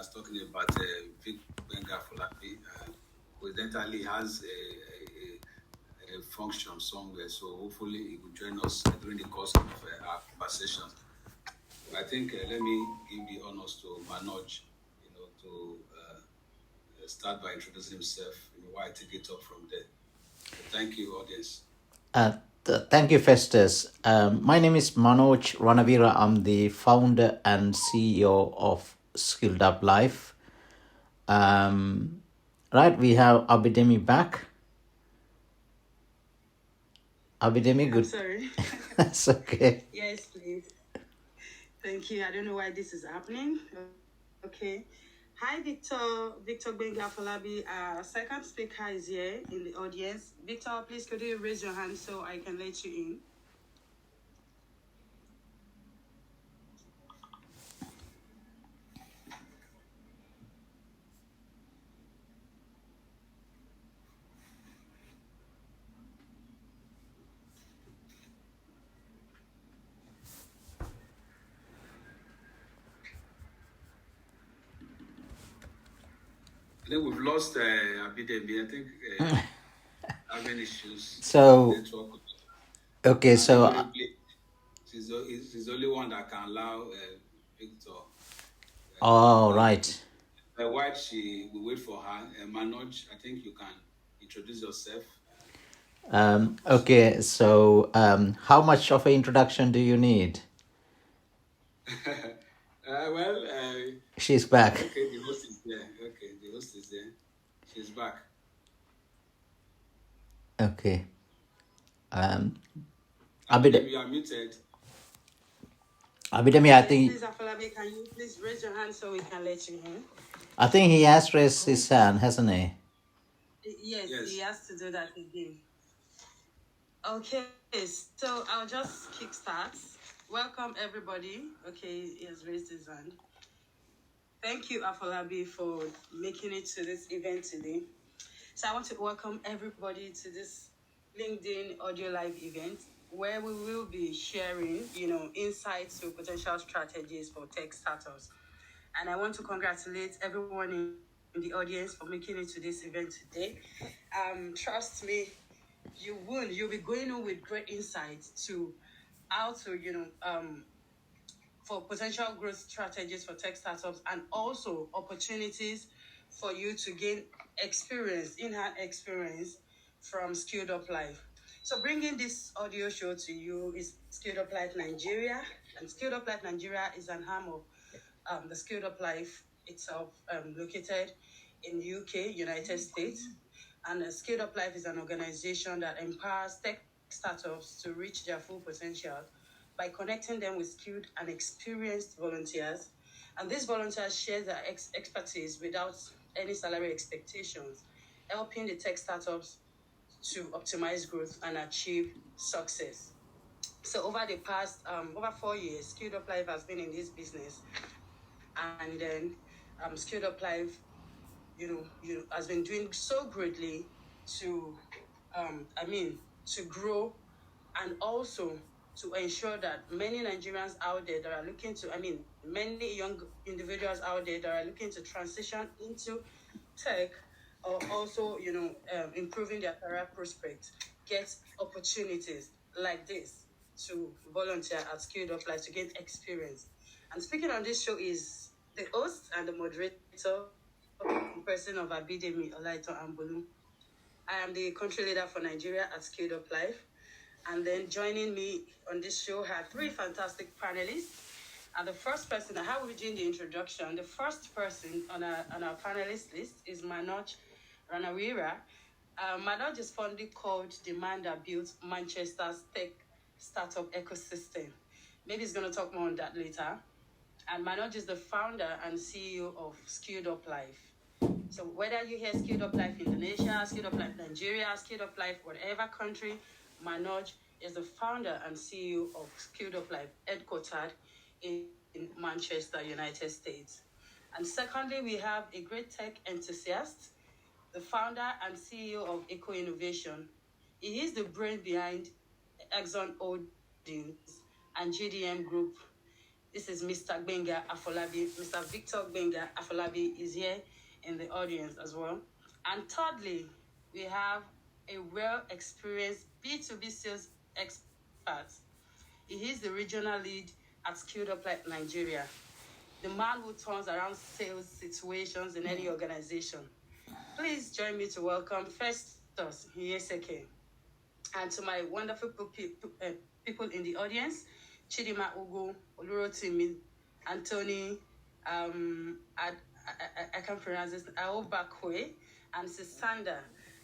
was talking about Vic Benga Folabi. Coincidentally has a function somewhere, so hopefully he will join us during the course of our conversation. I think let me give the honors to Manoj, to start by introducing himself, why I take it up from there. So thank you, audience. Thank you, Festus. My name is Manoj Ranavira. I'm the founder and CEO of Skilled Up Life. Right, we have Abidemi back. Abidemi, good. I'm sorry. That's okay. Yes, please. Thank you. I don't know why this is happening. Okay. Hi, Victor Benga Folabi. Second speaker is here in the audience. Victor, please could you raise your hand so I can let you in? I think we've lost Abidemi. I think having issues. So, Network. okay, so She's the only one that can allow Victor. right. While we wait for her, Manoj, I think you can introduce yourself. Okay, so how much of an introduction do you need? She's back. Okay, the host is there. Okay, the host is there. She's back. Okay. Abidemi, you are muted. Abidemi, I think. Please, Afolabi, can you please raise your hand so we can let you in? I think he has raised his hand, hasn't he? Yes, he has to do that again. Okay, so I'll just kickstart. Welcome, everybody. Okay, he has raised his hand. Thank you, Afolabi, for making it to this event today. So I want to welcome everybody to this LinkedIn Audio Live event where we will be sharing, insights to potential strategies for tech startups. And I want to congratulate everyone in the audience for making it to this event today. Trust me, you'll be going on with great insights to how to, for potential growth strategies for tech startups and also opportunities for you to gain in-hand experience from Skilled Up Life. So bringing this audio show to you is Skilled Up Life Nigeria. And Skilled Up Life Nigeria is an arm of the Skilled Up Life itself, located in UK, United States. And Skilled Up Life is an organization that empowers tech startups to reach their full potential by connecting them with skilled and experienced volunteers. And these volunteers share their expertise without any salary expectations, helping the tech startups to optimize growth and achieve success. So over the past, over 4 years, Skilled Up Life has been in this business. And then Skilled Up Life, has been doing so greatly to grow and also to ensure that many Nigerians out there that are looking to, many young individuals out there that are looking to transition into tech or also, improving their career prospects, get opportunities like this to volunteer at Skilled Up Life to get experience. And speaking on this show is the host and the moderator, in person of Abidemi Olaito Ambulu. I am the country leader for Nigeria at Skilled Up Life. And then joining me on this show are three fantastic panelists. And the first person, how are we doing the introduction? The first person on our panelist list is Manoj Ranawira. Manoj is fondly called the man that built Manchester's tech startup ecosystem. Maybe he's going to talk more on that later. And Manoj is the founder and CEO of Skilled Up Life. So whether you hear Skilled Up Life Indonesia, Skilled Up Life Nigeria, Skilled Up Life whatever country, Manoj is the founder and CEO of Skilled Up Life, headquartered in Manchester, United States. And secondly, we have a great tech enthusiast, the founder and CEO of Eco Innovation. He is the brain behind Exxon Holdings and GDM Group. This is Mr. Gbenga Afolabi. Mr. Victor Gbenga Afolabi is here in the audience as well. And thirdly, we have a well-experienced B2B sales expert. He is the regional lead at Skilled Up Life Nigeria, the man who turns around sales situations in any organization. Please join me to welcome Festus Hieseke, and to my wonderful people in the audience, Chidima Ugu, Olurotimi, Anthony, I can't pronounce this, Aobakwe, and Sisanda.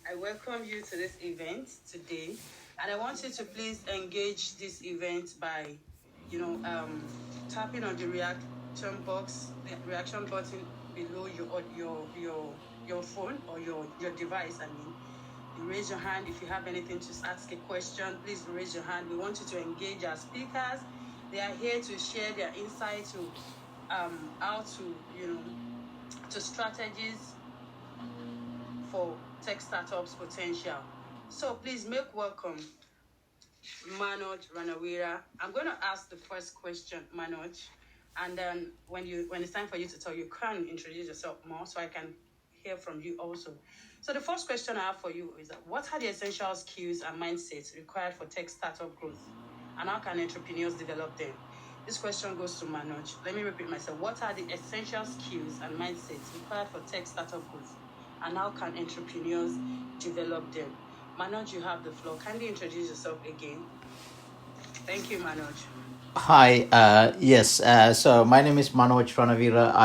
I welcome you to this event today, and I want you to please engage this event by, tapping on the reaction box, the reaction button below your phone or your device. You raise your hand if you have anything to ask a question. Please raise your hand. We want you to engage our speakers. They are here to share their insight to how to strategies for tech startups potential. So please make welcome Manoj Ranawira. I'm going to ask the first question, Manoj, and then when it's time for you to talk, you can introduce yourself more so I can hear from you also. So the first question I have for you is, what are the essential skills and mindsets required for tech startup growth, and how can entrepreneurs develop them? This question goes to Manoj. Let me repeat myself. What are the essential skills and mindsets required for tech startup growth, and how can entrepreneurs develop them? Manoj, you have the floor. Kindly introduce yourself again. Thank you, Manoj. Hi, yes. So my name is Manoj Ranavira.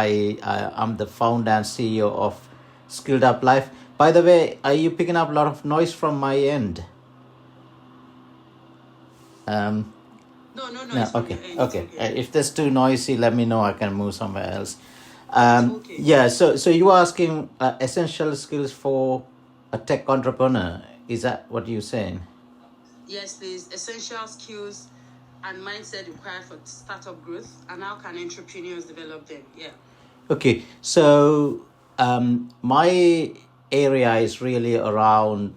I'm the founder and CEO of Skilled Up Life. By the way, are you picking up a lot of noise from my end? No. Okay. If there's too noisy, let me know. I can move somewhere else. Okay. Yeah. So you are asking essential skills for a tech entrepreneur. Is that what you're saying? Yes, please. Essential skills and mindset required for startup growth, and how can entrepreneurs develop them? Yeah. Okay. So my area is really around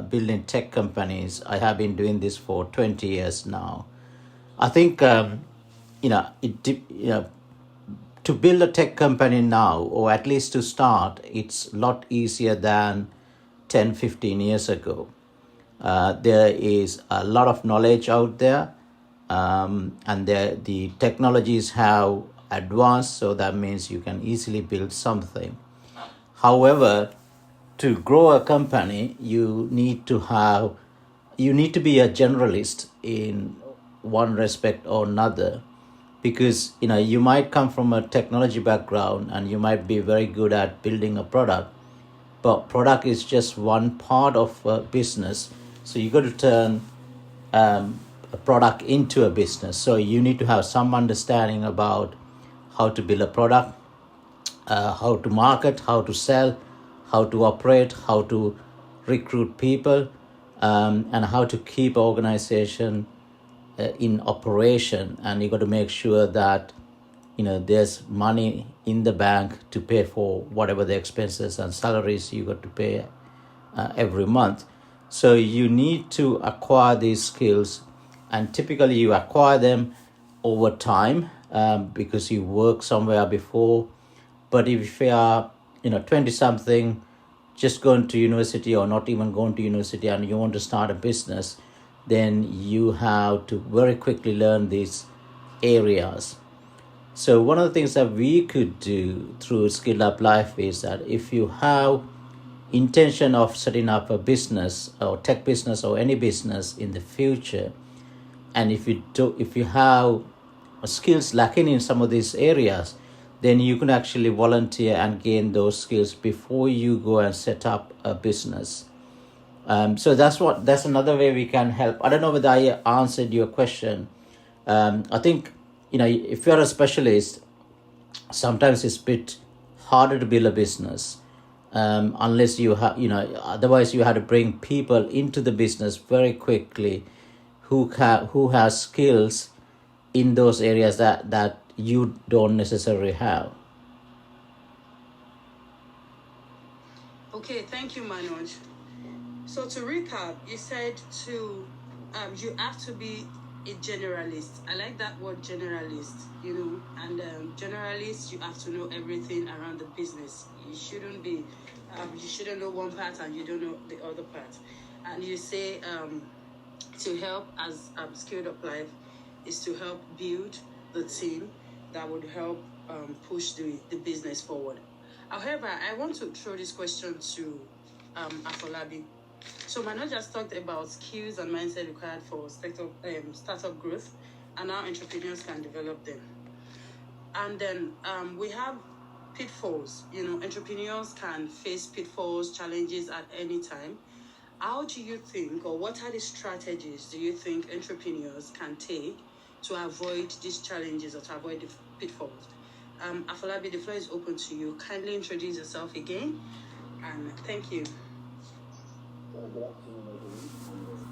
building tech companies. I have been doing this for 20 years now. I think to build a tech company now, or at least to start, it's a lot easier than 10, 15 years ago. There is a lot of knowledge out there, and the technologies have advanced, so that means you can easily build something. However, to grow a company, you need to be a generalist in one respect or another, because you might come from a technology background and you might be very good at building a product, but product is just one part of a business. So you got to turn a product into a business. So you need to have some understanding about how to build a product, how to market, how to sell, how to operate, how to recruit people, and how to keep organization in operation. And you got to make sure that there's money in the bank to pay for whatever the expenses and salaries you got to pay every month. So you need to acquire these skills, and typically you acquire them over time because you work somewhere before. But if you are 20 something, just going to university or not even going to university, and you want to start a business, then you have to very quickly learn these areas. So one of the things that we could do through Skilled Up Life is that if you have intention of setting up a business or tech business or any business in the future, and if you have skills lacking in some of these areas, then you can actually volunteer and gain those skills before you go and set up a business. So that's another way we can help. I don't know whether I answered your question. I think if you're a specialist, sometimes it's a bit harder to build a business, unless you have otherwise you have to bring people into the business very quickly who has skills in those areas that you don't necessarily have. Okay, thank you, Manoj. So to recap, you said you have to be a generalist. I like that word generalist, and generalist, you have to know everything around the business. You shouldn't be, you shouldn't know one part and you don't know the other part. And you say to help as Skilled Up Life is to help build the team that would help push the business forward. However, I want to throw this question to Afolabi. So Mano just talked about skills and mindset required for startup growth, and how entrepreneurs can develop them. And then we have pitfalls. Entrepreneurs can face pitfalls, challenges at any time. How do you think, or what are the strategies do you think entrepreneurs can take to avoid these challenges or to avoid the pitfalls? Afolabi, the floor is open to you. Kindly introduce yourself again, and thank you. Good afternoon, everyone.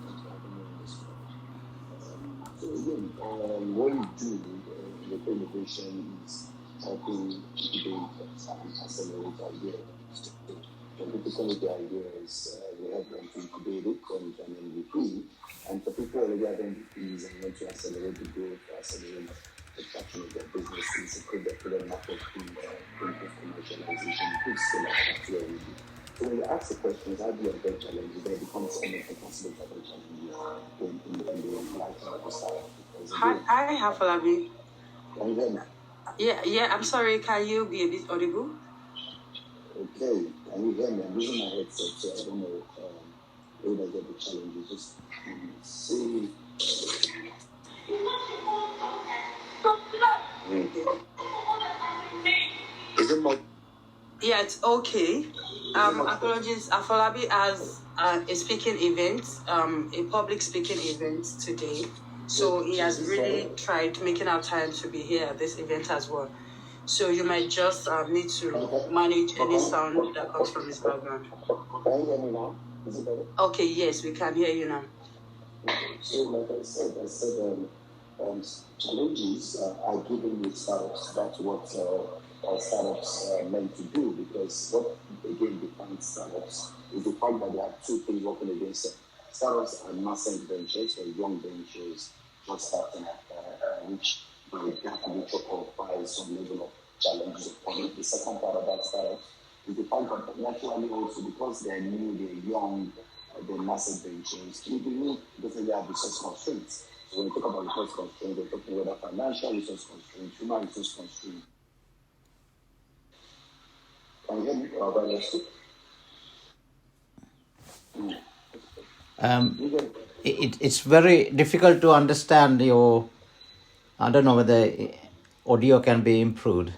Thanks for having me on this call. So again, what we do with innovation is helping incubate and accelerate ideas. When people come with the ideas, we help them to incubate it, turn it an MVP. And for people already have MVPs and want to accelerate the growth, accelerate the traction of their businesses, increase their product market fit, improve commercialization, improve scale up, that's where we do. So when you ask the questions, how do you avoid challenges? They become almost impossible to avoid challenges in the lifetime of a startup. Hi, Afolabi. Can you hear me? Yeah, I'm sorry, can you be a bit audible? Okay, can you hear me? I'm using my headset, so I don't know where I get the challenges. Just see. Is it more? Yeah, it's okay. Apologies. Afolabi has a speaking event, a public speaking event today. So he has really tried making our time to be here at this event as well. So you might just need to manage any sound that comes from his background. Can you hear me now? Is it better? Okay, yes, we can hear you now. So like I said, challenges are given with startups. That's what startups are meant to do, because what again defines startups is the fact that there are two things working against them. Startups are nascent ventures or young ventures just starting which they have to reach or some level of challenges upon it. The second part about startups is the fact that naturally also because they're new, they're young, they're nascent ventures, we believe because they have resource constraints. So when we talk about resource constraints, we're talking about financial resource constraints, human resource constraints. Can you hear me? It's very difficult to understand your. I don't know whether audio can be improved.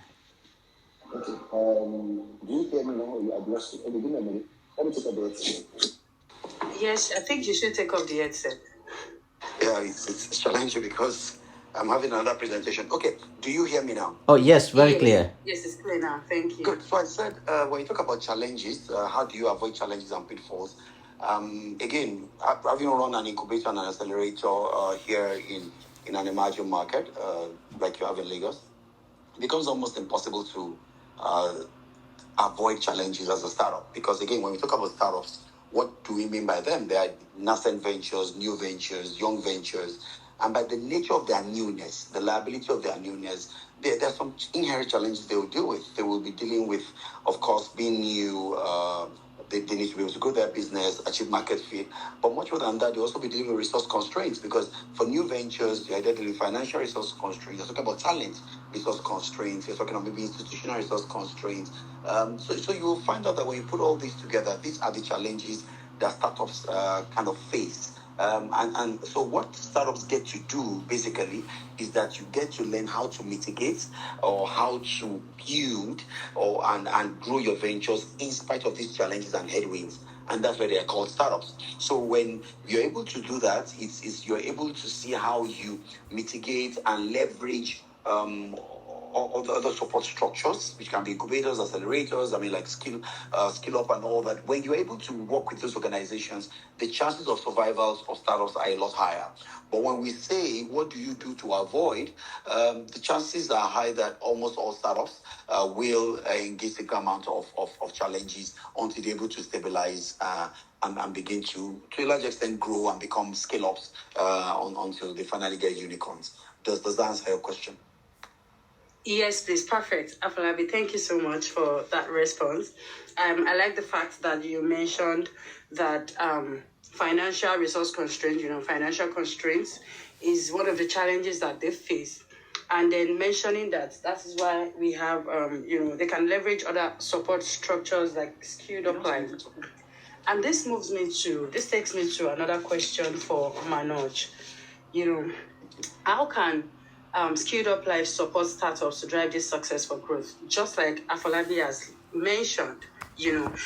Okay. Do you hear me now? I've lost it. Okay, give me a minute. Let me take off the headset. Yes, I think you should take off the headset. Yeah, it's challenging because I'm having another presentation. Okay, do you hear me now? Oh, yes, very clear. Yes, it's clear now. Thank you. Good. So I said, when you talk about challenges, how do you avoid challenges and pitfalls? Again, having run an incubator and an accelerator here in an emerging market, like you have in Lagos, it becomes almost impossible to avoid challenges as a startup. Because again, when we talk about startups, what do we mean by them? They are nascent ventures, new ventures, young ventures. And by the nature of their newness, the liability of their newness, there are some inherent challenges they will deal with. They will be dealing with, of course, being new. They need to be able to grow their business, achieve market fit. But much more than that, they also be dealing with resource constraints, because for new ventures, you're dealing with financial resource constraints. You're talking about talent resource constraints. You're talking about maybe institutional resource constraints. So you will find out that when you put all these together, these are the challenges that startups kind of face. And so what startups get to do basically is that you get to learn how to mitigate or how to build and grow your ventures in spite of these challenges and headwinds. And that's why they are called startups. So when you're able to do that, you're able to see how you mitigate and leverage all the other support structures, which can be incubators, accelerators, like skill up and all that. When you're able to work with those organizations, the chances of survival of startups are a lot higher. But when we say, what do you do to avoid, the chances are high that almost all startups will engage a amount of challenges until they're able to stabilize and begin to a large extent, grow and become scale-ups until they finally get unicorns. Does that answer your question? Yes, please. Perfect. Afolabi, thank you so much for that response. I like the fact that you mentioned that financial resource constraints, financial constraints is one of the challenges that they face. And then mentioning that is why we have, they can leverage other support structures like Skilled Up Life. And this takes me to another question for Manoj. How can Skilled Up Life support startups to drive this successful growth? Just like Afolabi has mentioned,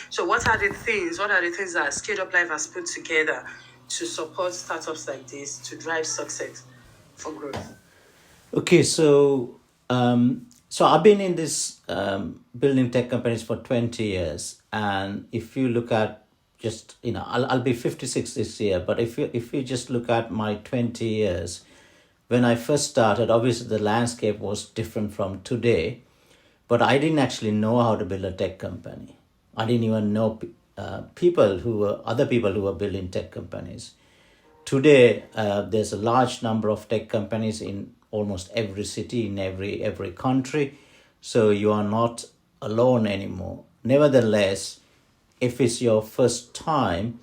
So what are the things that Skilled Up Life has put together to support startups like this to drive success for growth? Okay, so I've been in this building tech companies for 20 years, and if you look at just I'll be 56 this year, but if you just look at my 20 years, when I first started, obviously the landscape was different from today, but I didn't actually know how to build a tech company. I didn't even know other people who were building tech companies. Today, there's a large number of tech companies in almost every city, in every country, so you are not alone anymore. Nevertheless, if it's your first time,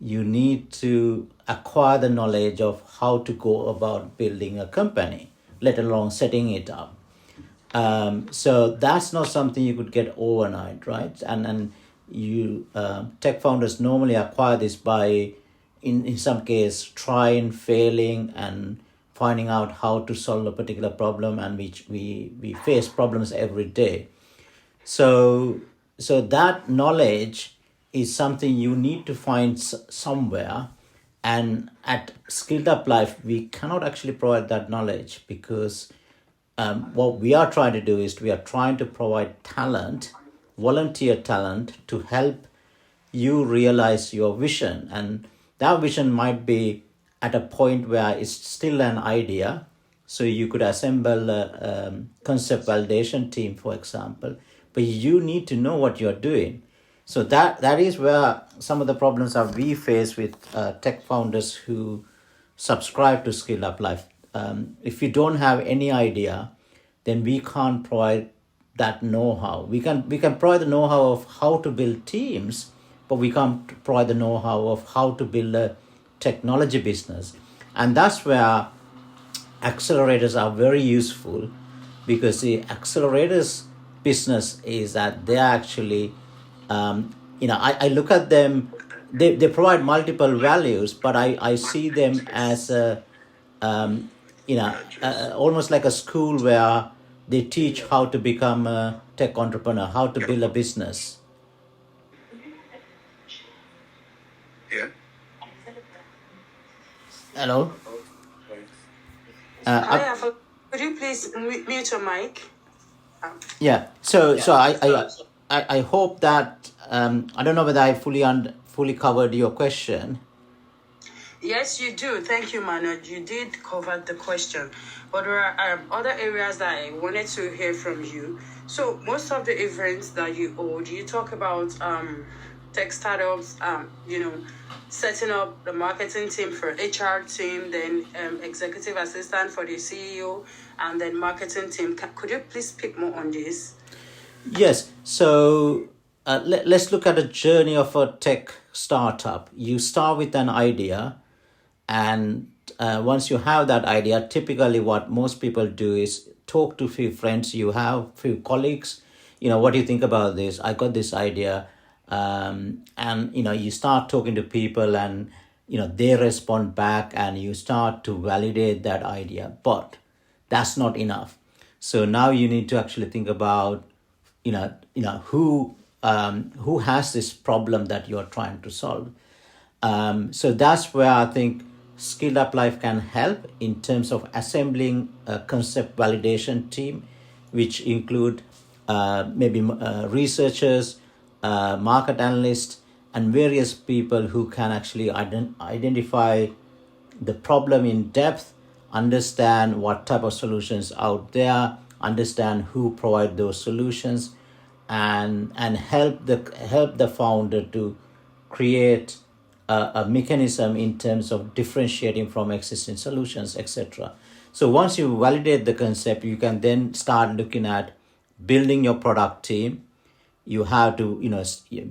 you need to acquire the knowledge of how to go about building a company, let alone setting it up. So that's not something you could get overnight, right? And you tech founders normally acquire this by, in some case, trying, failing, and finding out how to solve a particular problem, and which we face problems every day. So that knowledge is something you need to find somewhere, and at Skilled Up Life we cannot actually provide that knowledge, because what we are trying to do is we are trying to provide talent, volunteer talent, to help you realize your vision. And that vision might be at a point where it's still an idea, so you could assemble a concept validation team, for example, but you need to know what you're doing. So that is where some of the problems that we face with tech founders who subscribe to Skilled Up Life. If you don't have any idea, then we can't provide that know-how. We can provide the know-how of how to build teams, but we can't provide the know-how of how to build a technology business. And that's where accelerators are very useful, because the accelerators business is that they're actually I look at them, they provide multiple values, but I see them as almost like a school where they teach how to become a tech entrepreneur, how to build a business. Yeah. Hello? Could you please mute your mic? Yeah. So I hope that I don't know whether I fully covered your question. Yes, you do. Thank you, Manoj. You did cover the question, but there are other areas that I wanted to hear from you. So most of the events that you hold, you talk about tech startups, setting up the marketing team for HR team, then executive assistant for the CEO, and then marketing team. Could you please speak more on this? Yes. So let's look at a journey of a tech startup. You start with an idea, and once you have that idea, typically what most people do is talk to a few friends you have, few colleagues. What do you think about this? I got this idea. And you start talking to people, and they respond back, and you start to validate that idea. But that's not enough. So now you need to actually think about who has this problem that you're trying to solve. So that's where I think Skilled Up Life can help in terms of assembling a concept validation team. which include maybe researchers, market analysts, and various people who can actually identify the problem in depth, understand what type of solutions out there, understand who provide those solutions, and help the founder to create a mechanism in terms of differentiating from existing solutions, etc. So once you validate the concept, you can then start looking at building your product team. You have to,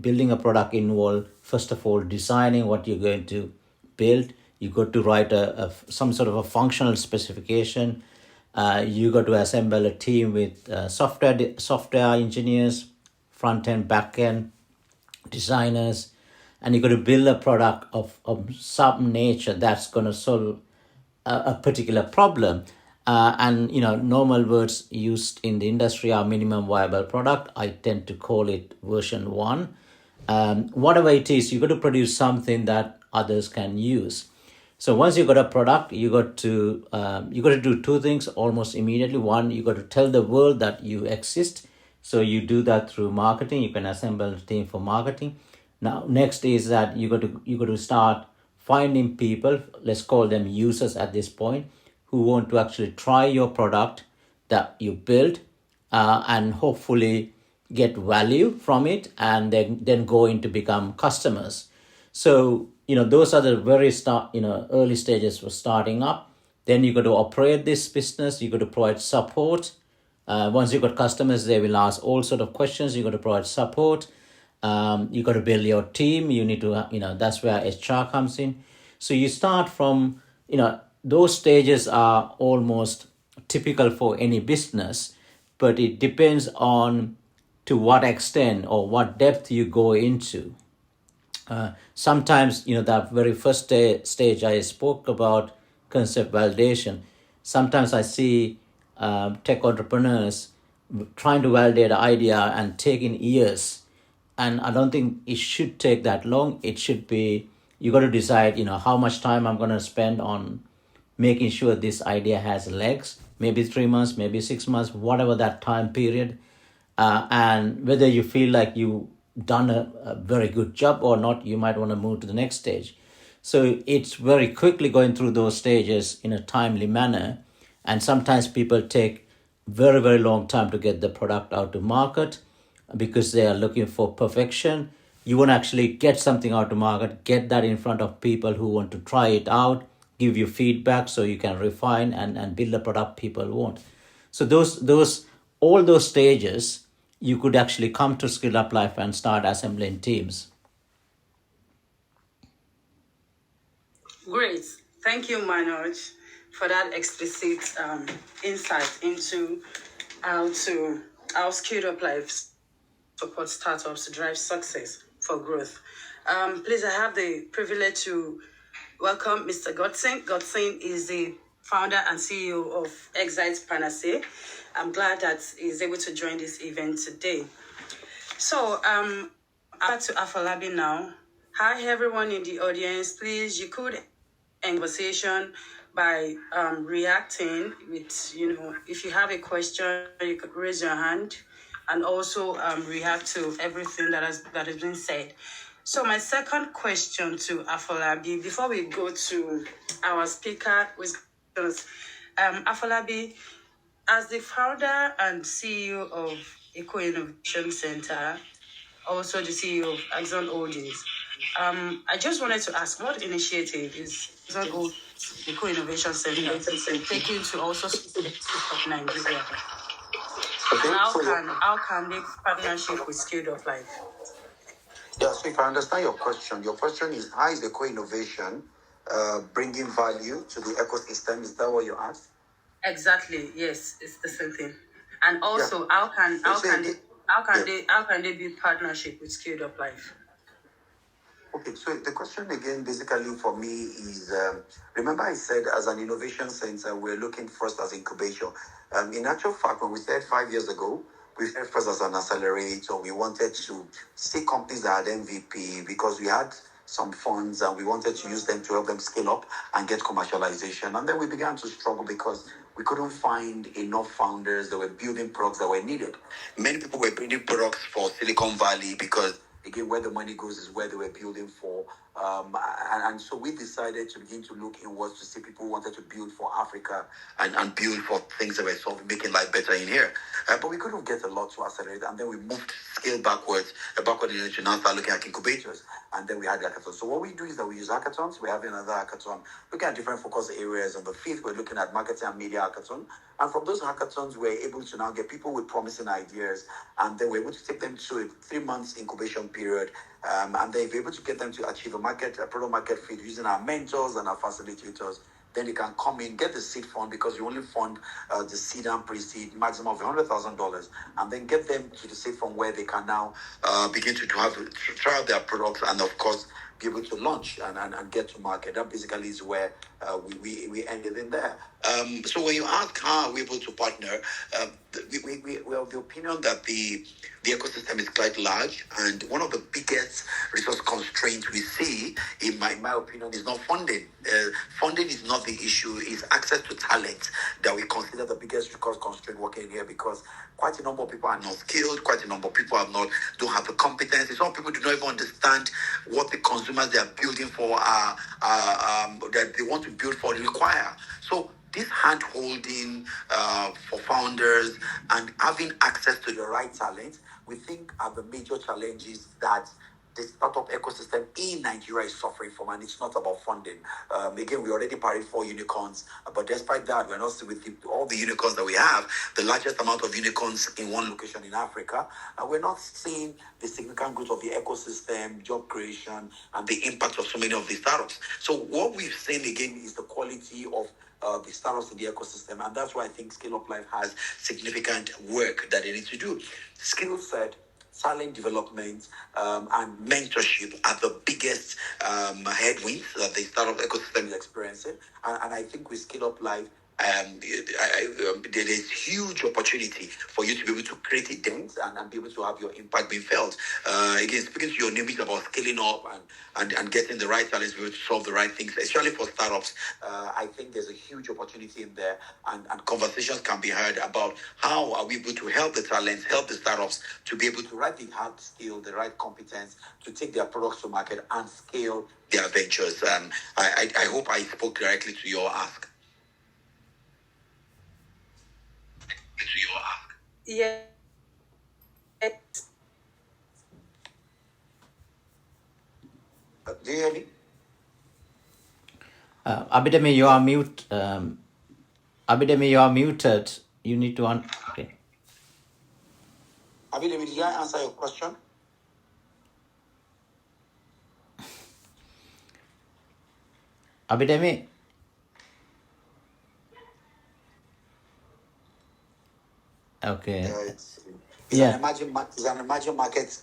building a product involve, first of all, designing what you're going to build. You got to write some sort of a functional specification. You got to assemble a team with software engineers, front end, back end designers, and you got to build a product of some nature that's going to solve a particular problem. And normal words used in the industry are minimum viable product. I tend to call it version 1. Whatever it is, you got to produce something that others can use. So once you got a product, you got to do two things almost immediately. One, you got to tell the world that you exist. So you do that through marketing. You can assemble a team for marketing. Now, next is that you got to start finding people, let's call them users at this point, who want to actually try your product that you built, and hopefully get value from it, and then go in to become customers. So those are the very early stages for starting up. Then you got to operate this business. You got to provide support. Once you got customers, they will ask all sort of questions. You got to provide support. You got to build your team. You need to, that's where HR comes in. So you start from, those stages are almost typical for any business, but it depends on to what extent or what depth you go into. Sometimes, that very first stage I spoke about, concept validation, sometimes I see tech entrepreneurs trying to validate an idea and taking years. And I don't think it should take that long. It should be, you got to decide, how much time I'm going to spend on making sure this idea has legs, maybe 3 months, maybe 6 months, whatever that time period. And whether you feel like you've done a very good job or not, you might want to move to the next stage. So it's very quickly going through those stages in a timely manner. And sometimes people take very, very long time to get the product out to market because they are looking for perfection. You want to actually get something out to market, get that in front of people who want to try it out, give you feedback so you can refine and build a product people want. So all those stages, you could actually come to Skill Up Life and start assembling teams. Great. Thank you, Manoj, for that explicit insight into how Skill Up Life support startups to drive success for growth. Please, I have the privilege to welcome Mr. Godsing. Godsing is the founder and CEO of Excite Panacea. I'm glad that he's able to join this event today. So, back to Afolabi now. Hi, everyone in the audience. Please, you could end conversation by reacting with, if you have a question, you could raise your hand and also react to everything that has been said. So my second question to Afolabi, before we go to our speaker, Afolabi, as the founder and CEO of Eco Innovation Center, also the CEO of Axon Holdings, I just wanted to ask, what initiative is Axon Eco Innovation Center taking to also support Nigeria? Okay, And how can they partnership with Skill Up Life? Yeah, so if I understand your question is, how is the co-innovation bringing value to the ecosystem? Is that what you asked? Exactly. Yes, it's the same thing. And also, how can they build partnership with Skill Up Life? Okay, so the question again, basically for me is, remember I said as an innovation center, we're looking first as incubation. In actual fact, when we said 5 years ago, we said first as an accelerator. We wanted to see companies that had MVP because we had some funds and we wanted to use them to help them scale up and get commercialization. And then we began to struggle because we couldn't find enough founders that were building products that were needed. Many people were building products for Silicon Valley because, again, where the money goes is where they were building for. And so we decided to begin to look inwards to see people who wanted to build for Africa and build for things that were sort of making life better in here. But we couldn't get a lot to accelerate. And then we moved scale backward in to now start looking at incubators. And then we had hackathons. So what we do is that we use hackathons. We have another hackathon looking at different focus areas. On the 5th, we're looking at marketing and media hackathon. And from those hackathons, we're able to now get people with promising ideas. And then we're able to take them to a 3 months incubation period. And then if we're able to get them to achieve a product market fit using our mentors and our facilitators, then they can come in, get the seed fund, because you only fund the seed and pre-seed maximum of $100,000, and then get them to the seed fund where they can now begin to try out their products and, of course, be able to launch and get to market. That basically is where we ended in there. So when you ask how are we able to partner, we have the opinion that the ecosystem is quite large, and one of the biggest resource constraints we see, in my opinion, is not funding. Funding is not the issue; it's access to talent that we consider the biggest resource constraint working here, because quite a number of people are not skilled. Quite a number of people don't have the competence. Some people do not even understand what the consumers they are building for that they want to build for require. So this hand-holding for founders and having access to the right talent, we think are the major challenges that the startup ecosystem in Nigeria is suffering from, and it's not about funding. Again, we already parried 4 unicorns, but despite that, we're not still with all the unicorns that we have, the largest amount of unicorns in one location in Africa. We're not seeing the significant growth of the ecosystem, job creation, and the impact of so many of the startups. So what we've seen again is the quality of the startups in the ecosystem, and that's why I think Scale Up Life has significant work that they need to do. Skill set, talent development, and mentorship are the biggest headwinds that the startup ecosystem is experiencing. And I think with Scale Up Life, there is huge opportunity for you to be able to create a dent and be able to have your impact being felt. Again, speaking to your name is about scaling up and getting the right talents to be able to solve the right things, especially for startups. I think there's a huge opportunity in there, and conversations can be had about how are we able to help the talents, help the startups to be able to write the hard skill, the right competence to take their products to market and scale their ventures. I hope I spoke directly to your ask. Yeah. Do you hear me? Abidemi, you are mute. Abidemi, you are muted. You need to okay. Abidemi, did I answer your question? Abidemi. Okay. It's an emerging market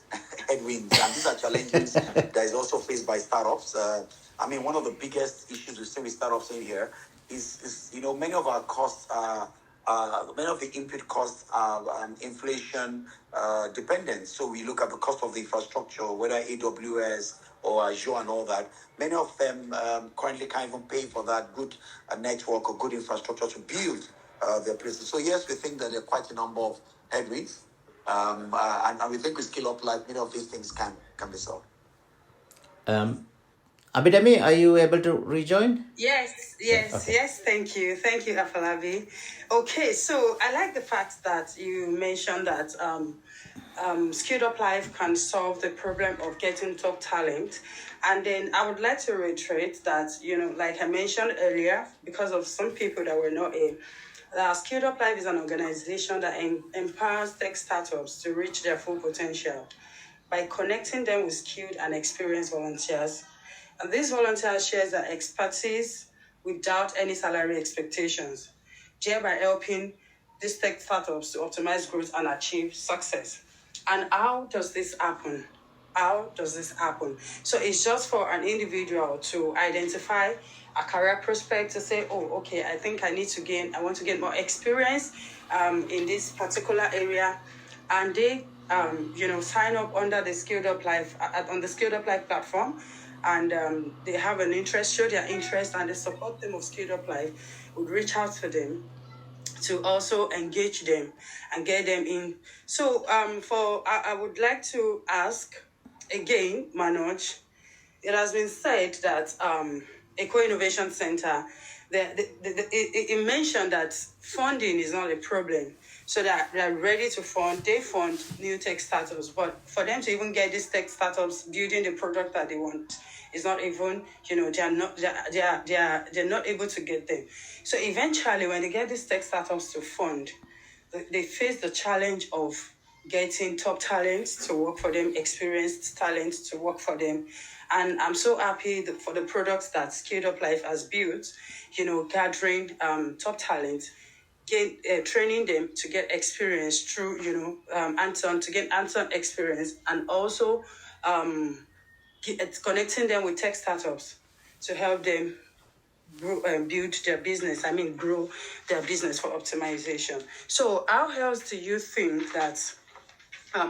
headwinds, and these are challenges that is also faced by startups. I mean, one of the biggest issues we see with startups in here is many of our costs many of the input costs are inflation dependent. So we look at the cost of the infrastructure, whether AWS or Azure and all that. Many of them currently can't even pay for that good network or good infrastructure to build their places. So yes, we think that there are quite a number of headwinds, and we think with Scale Up Life, many of these things can be solved. Abidemi, are you able to rejoin? Yes. Thank you, Afolabi. Okay, so I like the fact that you mentioned that Scaled Up Life can solve the problem of getting top talent. And then I would like to reiterate that, like I mentioned earlier, because of some people that were not in, Scaled Up Life is an organization that empowers tech startups to reach their full potential by connecting them with skilled and experienced volunteers. And these volunteers share their expertise without any salary expectations, thereby helping these tech startups to optimize growth and achieve success. And how does this happen? So it's just for an individual to identify a career prospect to say, oh, okay, I think I want to get more experience in this particular area. And they, sign up under the Scaled Up Life, on the Scaled Up Life platform. And they have an interest, show their interest, and the support team of Scaled Up Life would reach out to them to also engage them and get them in. So I would like to ask again, Manoj, it has been said that Eco Innovation Center, it mentioned that funding is not a problem. So that they're ready to fund, they fund new tech startups. But for them to even get these tech startups building the product that they want, it's not even, they're not able to get them. So eventually when they get these tech startups to fund, they face the challenge of getting top talents to work for them, experienced talents to work for them. And I'm so happy for the products that Skilled Up Life has built, gathering top talent, training them to get experience through, Anton, to get Anton experience, and also connecting them with tech startups to help them build their business. Grow their business for optimization. So how else do you think that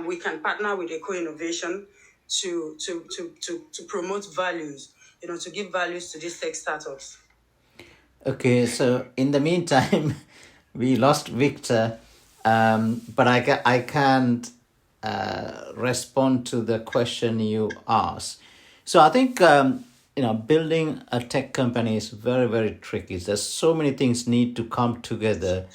we can partner with Eco Innovation to promote values, to give values to these tech startups? Okay, so in the meantime, we lost Victor, but I can't respond to the question you asked. So I think building a tech company is very, very tricky. There's so many things need to come together,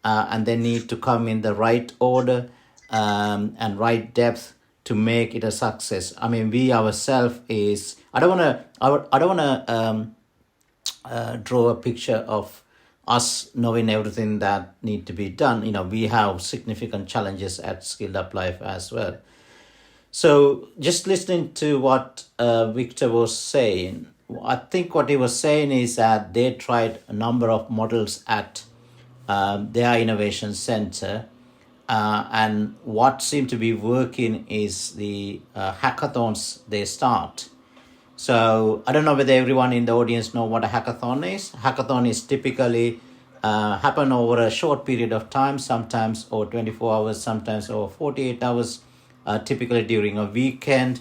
and they need to come in the right order and right depth to make it a success. We ourselves is I don't want to draw a picture of us knowing everything that need to be done. We have significant challenges at Skilled Up Life as well. So just listening to what Victor was saying, I think what he was saying is that they tried a number of models at their innovation center. And what seemed to be working is the hackathons they start. So I don't know whether everyone in the audience know what a hackathon is. Hackathon is typically happen over a short period of time, sometimes over 24 hours, sometimes over 48 hours, typically during a weekend,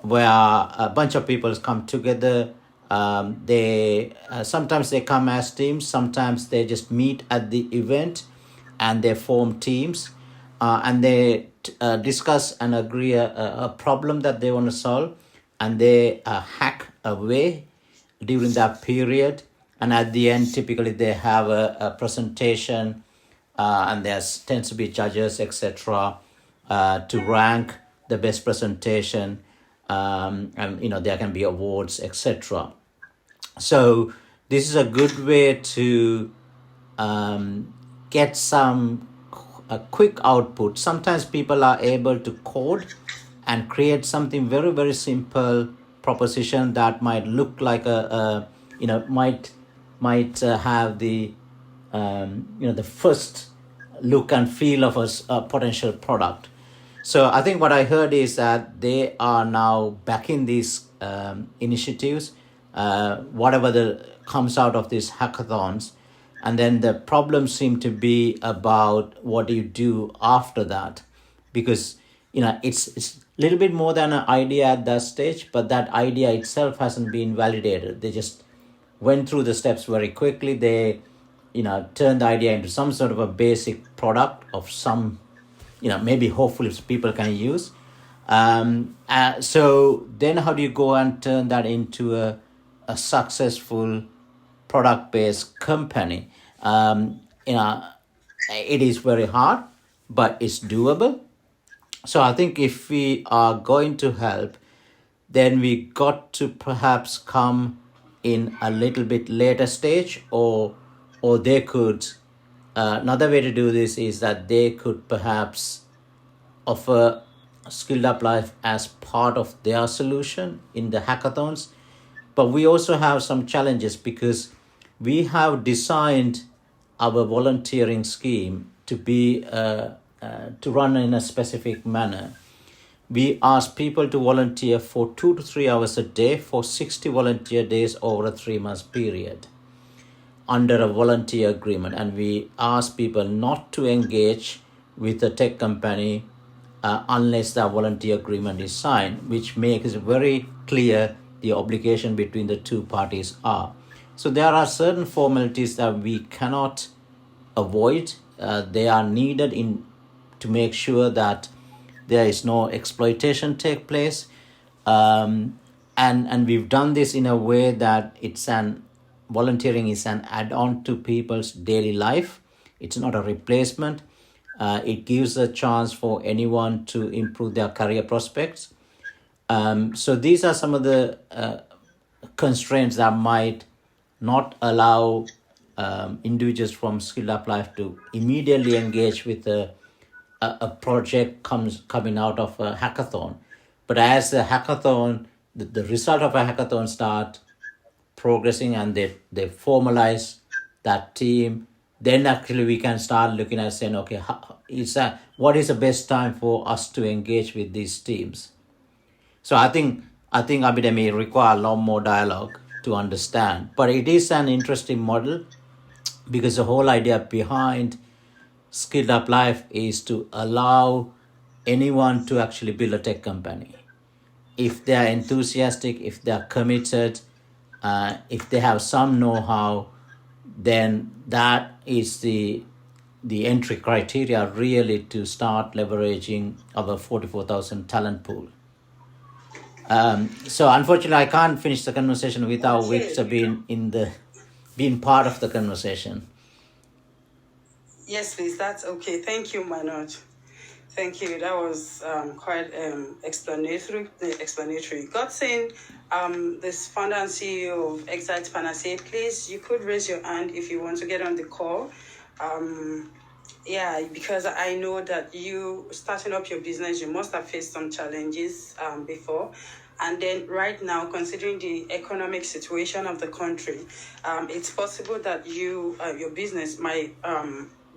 where a bunch of people come together. They sometimes they come as teams, sometimes they just meet at the event and they form teams, and they discuss and agree a problem that they want to solve, and they hack away during that period. And at the end, typically they have a presentation, and there tends to be judges, etc., to rank the best presentation, and there can be awards, etc. So this is a good way to get some quick output. Sometimes people are able to code and create something very, very simple proposition that might look like might have the the first look and feel of a potential product. So I think what I heard is that they are now backing these initiatives, whatever comes out of these hackathons. And then the problem seemed to be about what do you do after that, because it's a little bit more than an idea at that stage, but that idea itself hasn't been validated. They just went through the steps very quickly. They turned the idea into some sort of a basic product of some maybe hopefully people can use. So then how do you go and turn that into a successful product-based company? It is very hard, but it's doable. So I think if we are going to help, then we got to perhaps come in a little bit later stage, or they could, another way to do this is that they could perhaps offer Skilled Up Life as part of their solution in the hackathons. But we also have some challenges because we have designed our volunteering scheme to be to run in a specific manner. We ask people to volunteer for 2 to 3 hours a day for 60 volunteer days over a 3-month period under a volunteer agreement. And we ask people not to engage with a tech company unless that volunteer agreement is signed, which makes it very clear the obligation between the two parties are. So there are certain formalities that we cannot avoid. They are needed in to make sure that there is no exploitation take place, and we've done this in a way that volunteering is an add-on to people's daily life. It's not a replacement. It gives a chance for anyone to improve their career prospects. So these are some of the constraints that might not allow individuals from Skilled Up Life to immediately engage with a project coming out of a hackathon. But as the hackathon, the result of a hackathon start progressing and they formalize that team, then actually we can start looking at saying, okay, what is the best time for us to engage with these teams? So I think Abhidemi require a lot more dialogue to understand, but it is an interesting model because the whole idea behind Skilled Up Life is to allow anyone to actually build a tech company. If they are enthusiastic, if they are committed, if they have some know-how, then that is the entry criteria really to start leveraging our 44,000 talent pool. So unfortunately, I can't finish the conversation without Victor being part of the conversation. Yes, please. That's okay. Thank you, Manoj. Thank you. That was quite explanatory. Godson, this founder and CEO of Excite Panacea, please, you could raise your hand if you want to get on the call. Yeah, because I know that you starting up your business, you must have faced some challenges before. And then right now, considering the economic situation of the country, it's possible that your business might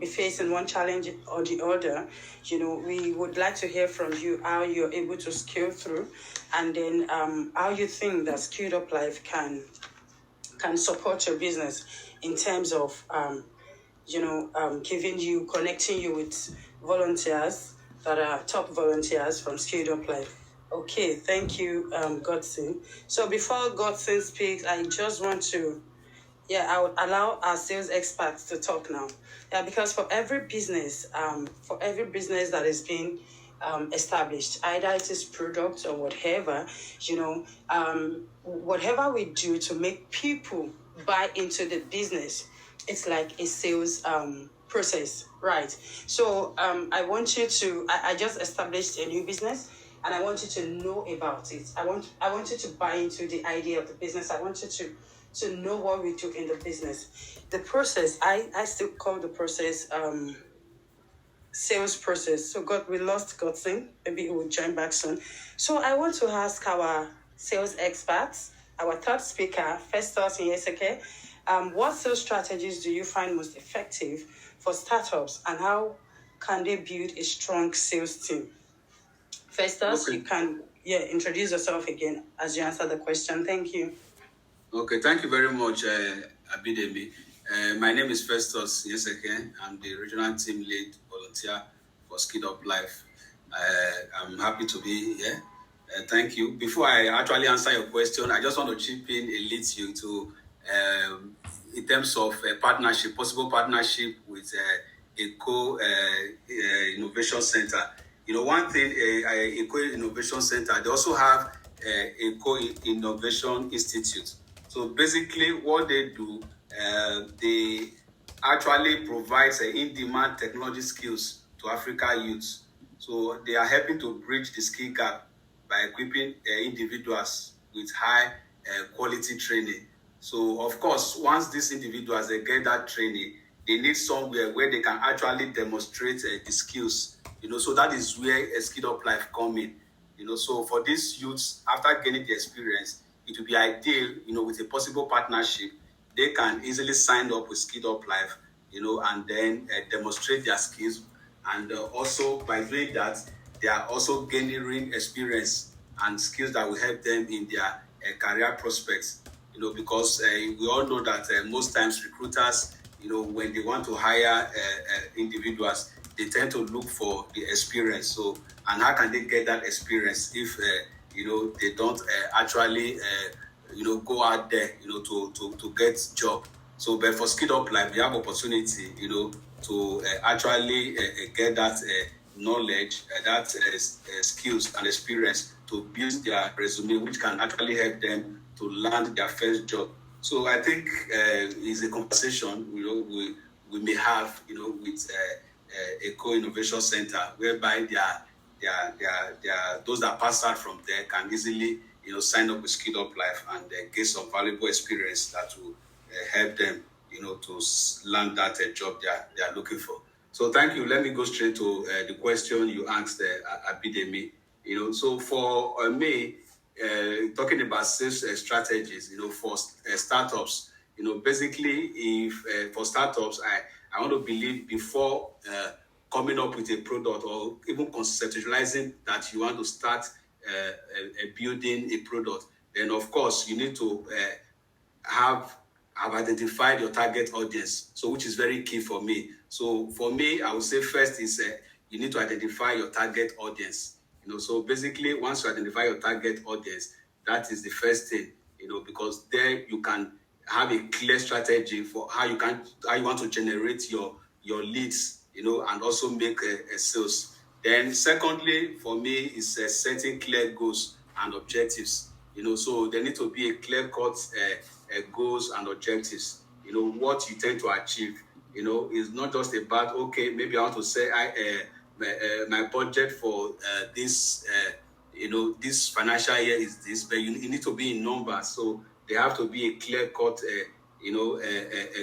be facing one challenge or the other. We would like to hear from you how you're able to scale through, and then how you think that Skilled Up Life can support your business in terms of connecting you with volunteers that are top volunteers from Skilled Up Life. Okay, thank you, Godson. So before Godson speaks, I just want to, I would allow our sales experts to talk now. Yeah, because for every business that is being established, either it is product or whatever, whatever we do to make people buy into the business, it's like a sales process, right? So I want you to, I just established a new business and I want you to know about it. I want you to buy into the idea of the business. I want you to know what we do in the business. The process, I still call the process sales process. So we lost Godson. Maybe he will join back soon. So I want to ask our sales experts, our third speaker, Festus Nyeseke, what sales strategies do you find most effective for startups and how can they build a strong sales team? Festus, okay. You can introduce yourself again as you answer the question. Thank you. Okay, thank you very much, Abhidemi. My name is Festus Nyeseke. I'm the regional team lead volunteer for Skilled Up Life. I'm happy to be here. Thank you. Before I actually answer your question, I just want to chip in a little to in terms of possible partnership with Eco Innovation Center. One thing, Eco Innovation Center, they also have Eco Innovation Institute. So basically what they do, they actually provide in-demand technology skills to Africa youths. So they are helping to bridge the skill gap by equipping individuals with high quality training. So of course, once these individuals they get that training, they need somewhere where they can actually demonstrate the skills. So that is where a Skilled Up Life come in. So for these youths, after gaining the experience, it would be ideal, with a possible partnership, they can easily sign up with Skilled Up Life, and then demonstrate their skills. And also by doing that, they are also gaining experience and skills that will help them in their career prospects. Because we all know that most times recruiters, when they want to hire individuals, they tend to look for the experience. So, and how can they get that experience if they don't actually go out there to get job? So, but for Skilled Up Life, they have opportunity, to actually get that knowledge, that skills and experience to build their resume, which can actually help them to land their first job. So I think it's a conversation, we may have, with Eco Innovation Center, whereby those that pass out from there can easily, sign up with Skilled Up Life and get some valuable experience that will help them, to land that job they are looking for. So thank you. Let me go straight to the question you asked, Abidemi. So for me, talking about sales strategies, for startups, basically, if for startups, I want to believe before coming up with a product or even conceptualizing that you want to start building a product, then of course you need to have identified your target audience, so which is very key for me. So for me, I would say first is you need to identify your target audience. So basically, once you identify your target audience, that is the first thing. Because there you can have a clear strategy for how you want to generate your leads, and also make a sales. Then secondly, for me, is setting clear goals and objectives. So there need to be a clear-cut goals and objectives. What you tend to achieve. Is not just about, okay, maybe I want to say my budget for this this financial year is this, but you need to be in numbers. So there have to be a clear-cut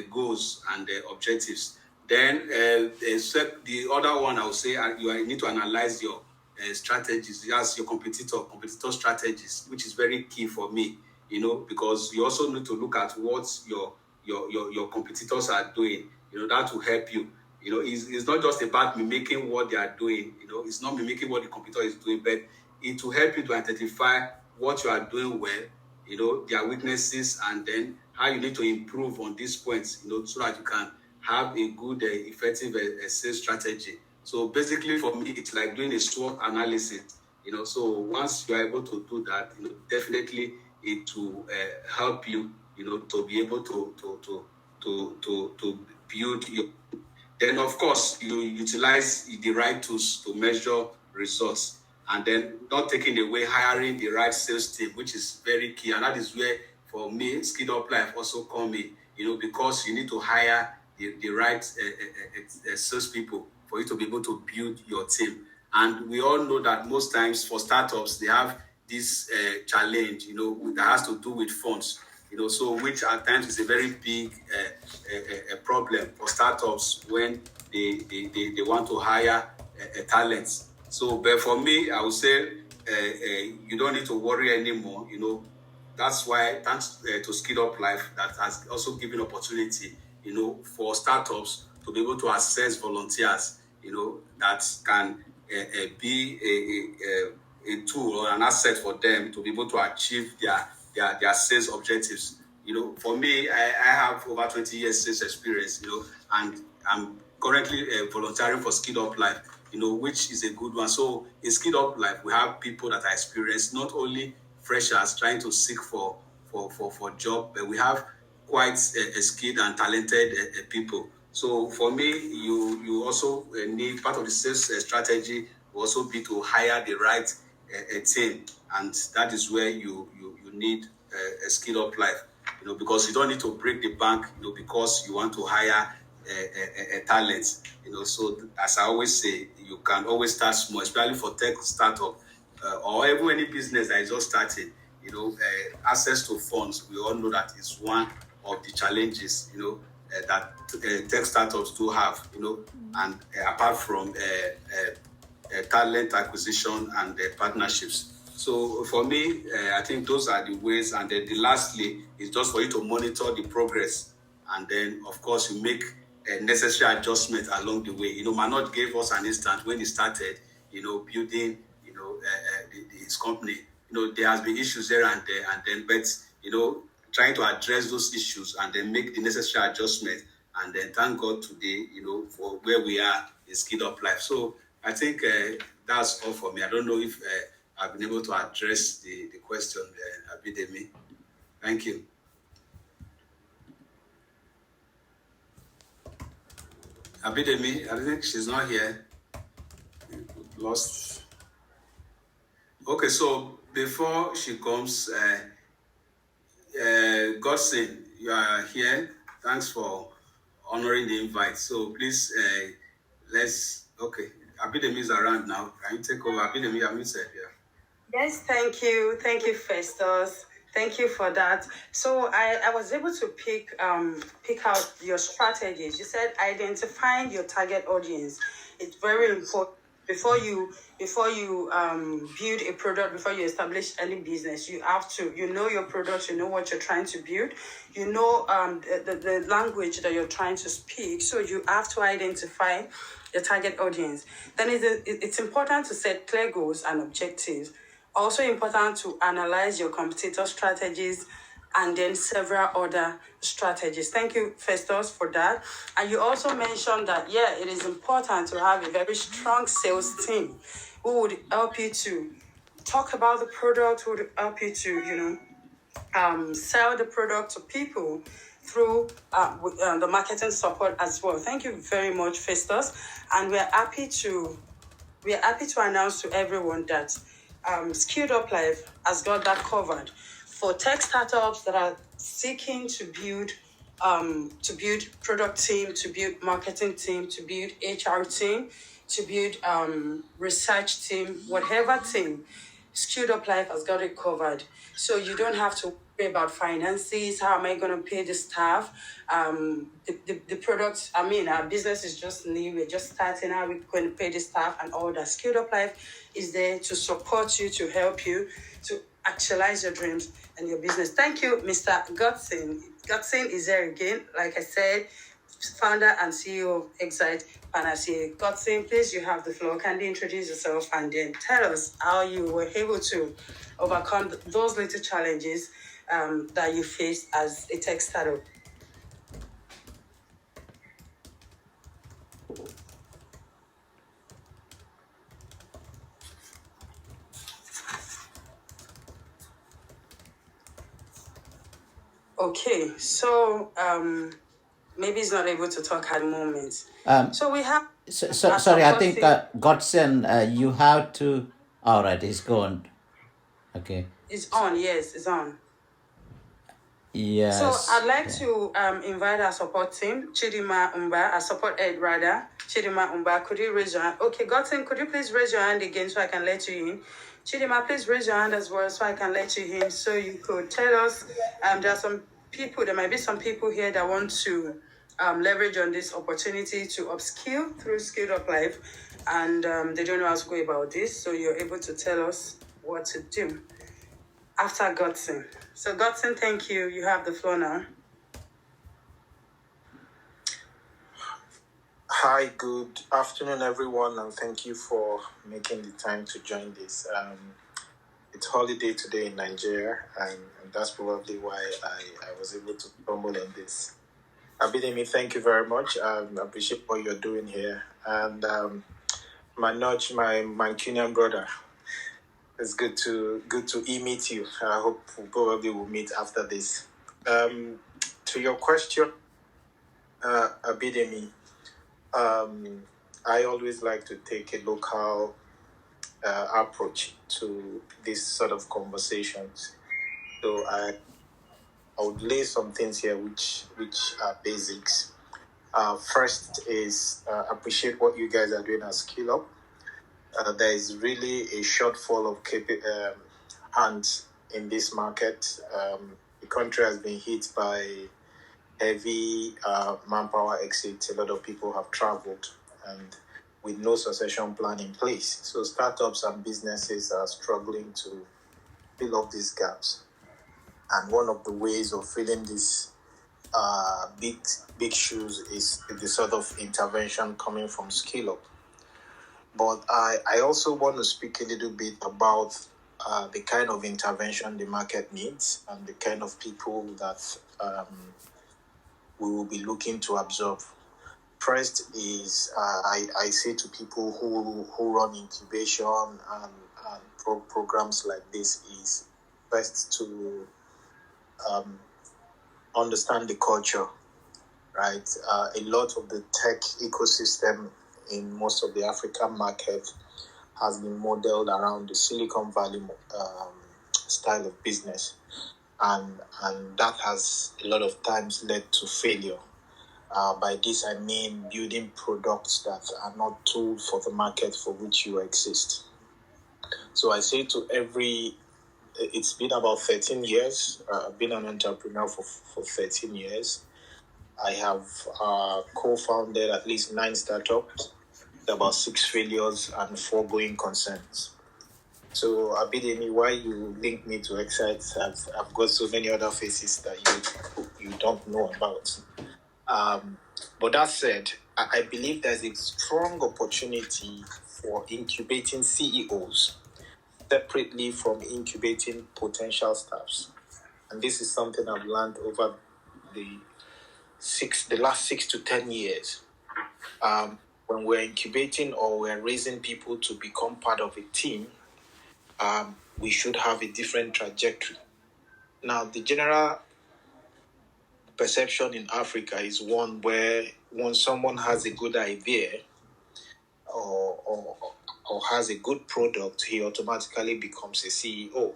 goals and objectives. Then the other one I would say, you need to analyze your strategies, as your competitor strategies, which is very key for me, because you also need to look at what your competitors are doing. That will help you. It's not just about mimicking what they are doing. It's not mimicking what the competitor is doing, but it will help you to identify what you are doing well, their weaknesses, and then how you need to improve on these points, so that you can have a good, effective sales strategy. So basically, for me, it's like doing a SWOT analysis. So once you are able to do that, definitely it will help you, to be able to build your. Then of course you utilize the right tools to measure results, and then not taking away hiring the right sales team, which is very key. And that is where, for me, Skilled Up Life also come in, because you need to hire the right sales people for you to be able to build your team. And we all know that most times for startups, they have this challenge, that has to do with funds, so which at times is a very big problem for startups when they want to hire talents. So, but for me, I would say you don't need to worry anymore. That's why, thanks to Skilled Up Life, that has also given opportunity, for startups to be able to access volunteers, that can be a tool or an asset for them to be able to achieve their sales objectives. For me, I have over 20 years sales experience, and I'm currently volunteering for Skilled Up Life, which is a good one. So in Skilled Up Life, we have people that are experienced, not only freshers trying to seek for job, but we have quite skilled and talented people. So for me, you also need, part of the sales strategy will also be to hire the right team, and that is where you need a Skilled Up Life, because you don't need to break the bank, because you want to hire a talent, So as I always say, you can always start small, especially for tech startup or even any business that is just starting. Access to funds, we all know that is one of the challenges, that tech startups do have, and apart from talent acquisition and partnerships. So for me, I think those are the ways. And then lastly is just for you to monitor the progress, and then of course you make necessary adjustments along the way. Manoj gave us an instance when he started, building, his company. There has been issues there and there, and then, but trying to address those issues and then make the necessary adjustments, and then thank God today, for where we are in Skilled Up Life. So I think that's all for me. I don't know if I've been able to address the question, Abidemi. Thank you. Abidemi, I think she's not here. Lost. Okay, so before she comes, Godson, you are here. Thanks for honoring the invite. So please, okay. Abidemi is around now. Can you take over? Abidemi, I'm inside here. Yes, thank you. Thank you, Festus. Thank you for that. So I was able to pick out your strategies. You said identifying your target audience. It's very important before you build a product, before you establish any business. You have to know your product, you know what you're trying to build, you know the language that you're trying to speak. So you have to identify your target audience. Then it's important to set clear goals and objectives. Also important to analyze your competitor strategies and then several other strategies. Thank you, Festus, for that. And you also mentioned that, it is important to have a very strong sales team who would help you to talk about the product, who would help you to, sell the product to people through the marketing support as well. Thank you very much, Festus. And we are happy to announce to everyone that Skilled Up Life has got that covered for tech startups that are seeking to build product team, to build marketing team, to build HR team, to build research team, whatever team. Skilled Up Life has got it covered. So you don't have to worry about finances. How am I going to pay the staff? The products, our business is just new. We're just starting. How are we going to pay the staff and all that? Skilled Up Life is there to support you, to help you, to actualize your dreams and your business. Thank you, Mr. Godson. Godson is there again. Like I said, founder and CEO of Excite Panacea. Godson, please, you have the floor. Kindly introduce yourself and then tell us how you were able to overcome those little challenges that you faced as a tech startup. Okay, so maybe he's not able to talk at the moment. So we have... sorry, I think Godson, you have to... All right, he's gone. Okay. It's on, yes, it's on. Yes. So I'd like to invite our support team, Chidima Umba, our support head rather. Chidima Umba, could you raise your hand? Okay, Godson, could you please raise your hand again so I can let you in? Chidima, please raise your hand as well so I can let you in. So you could tell us, there might be some people here that want to leverage on this opportunity to upskill through Skilled Up Life, and they don't know how to go about this. So you're able to tell us what to do after Godson. So Godson, thank you. You have the floor now. Hi, good afternoon, everyone, and thank you for making the time to join this. It's holiday today in Nigeria, and that's probably why I was able to stumble on this. Abidemi, thank you very much. I appreciate what you're doing here. And my Mancunian brother, it's good to meet you. I hope we probably will meet after this. To your question, Abidemi, I always like to take a local approach to this sort of conversations. So I would lay some things here which are basics. First is appreciate what you guys are doing at Skill Up. There is really a shortfall of hands in this market. The country has been hit by heavy manpower exit. A lot of people have traveled and with no succession plan in place. So startups and businesses are struggling to fill up these gaps. And one of the ways of filling these big shoes is the sort of intervention coming from Skill Up. But I also want to speak a little bit about the kind of intervention the market needs and the kind of people that we will be looking to absorb. First is I say to people who run incubation and programs like this is first to understand the culture. right? A lot of the tech ecosystem in most of the African market has been modeled around the Silicon Valley style of business, and that has a lot of times led to failure. By this I mean building products that are not tooled for the market for which you exist. So I say to it's been about 13 years. I've been an entrepreneur for 13 years. I have co-founded at least 9 startups, about 6 failures and 4 going concerns. So Abidemi, why you link me to Excite? I've got so many other faces that you don't know about. But that said, I believe there's a strong opportunity for incubating CEOs separately from incubating potential staffs. And this is something I've learned over the last 6 to 10 years. When we're incubating or we're raising people to become part of a team, we should have a different trajectory. Now, the general perception in Africa is one where when someone has a good idea or has a good product, he automatically becomes a CEO.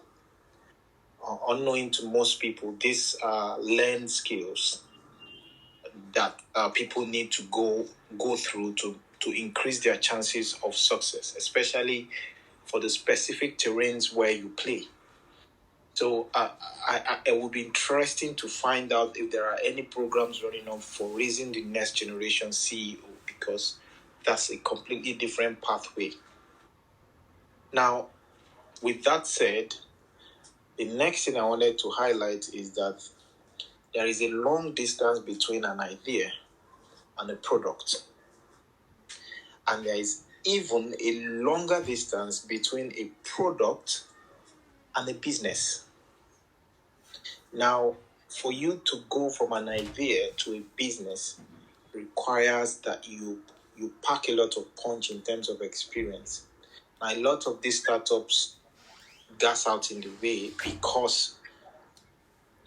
Unknowing to most people, these are learned skills that people need to go through to increase their chances of success, especially for the specific terrains where you play. So it would be interesting to find out if there are any programs running on for raising the next generation CEO, because that's a completely different pathway. Now, with that said, the next thing I wanted to highlight is that there is a long distance between an idea and a product. And there is even a longer distance between a product and a business. Now, for you to go from an idea to a business requires that you pack a lot of punch in terms of experience. Now, a lot of these startups gas out in the way because